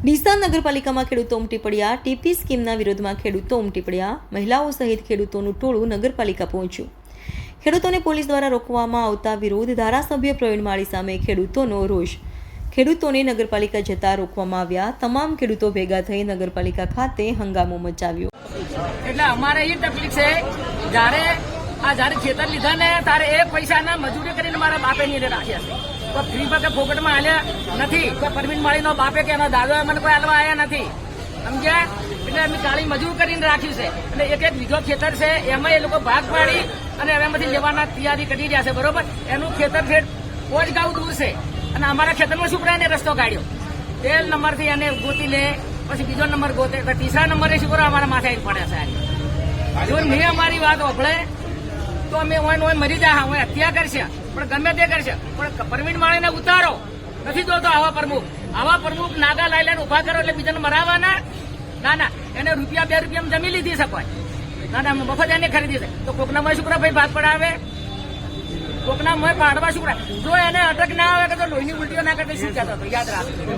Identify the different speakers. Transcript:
Speaker 1: ડીસા નગરપાલિકામાં ખેડૂતો ઉમટી પડ્યા। ટીપી સ્કીમના વિરોધમાં ખેડૂતો ઉમટી પડ્યા। મહિલાઓ સહિત ખેડૂતોનું ટોળું નગરપાલિકા પહોંચ્યું। ખેડૂતોને પોલીસ દ્વારા રોકવામાં આવતા વિરોધ। ધારાસભ્ય પ્રવીણ માળી સામે ખેડૂતોનો રોષ। ખેડૂતોને નગરપાલિકા જતા રોકવામાં આવ્યા। તમામ ખેડૂતો ભેગા થઈ નગરપાલિકા ખાતે હંગામો મચાવ્યો।
Speaker 2: એટલે અમારે એ તકલીફ છે, જ્યારે ખેતર લીધા ને તારે એક પૈસાના મજૂરી કરીને મારા બાપે નીરે રાખ્યા છે। તો ફ્રી પર ફોકટમાં હાલ્યા નથી। કોઈ પરવીન માળીનો બાપે કે એના દાદોએ મને કોઈ હાલવા આવ્યા નથી, સમજ્યા? એટલે અમે કાળી મજૂર કરીને રાખ્યું છે। એટલે એક વીઘો ખેતર છે, એમાં એ લોકો ભાગ પાડી અને એમાંથી લેવાના તૈયારી કરી રહ્યા છે, બરોબર? એનું ખેતર ફેર પોચ ગાઉ દૂર છે અને અમારા ખેતરમાં શુક્રાને રસ્તો કાઢ્યો। તેલ નંબરથી એને ગોતી લે, પછી બીજો નંબર ગોતે, ત્રીસરા નંબરે શુક્ર અમારા માથે પડે છે। જો મેં અમારી વાત ઓભળે તો અમે ઓય મરી જા, હું હત્યા કરશે, પણ ગમે તે કરશે, પણ પરવીન માળીને ઉતારો નથી જોતો। આવા પ્રમુખ નાગા લાઈને ઉભા કરો એટલે બીજાને મરાવાના? ના, એને રૂપિયા 2 રૂપિયામાં જમી લીધી છે કોઈ? ના, મફત એને ખરીદી છે। તો કોકના મોય શુક્ર ભાઈ ભાગ પડાવે, કોકના મોય પાડવા શુક્ર। જો એને અટક ના આવે કે તો લોહીની ઉલટીઓ ના કરતા શું કહેતો હતો, યાદ રાખજો।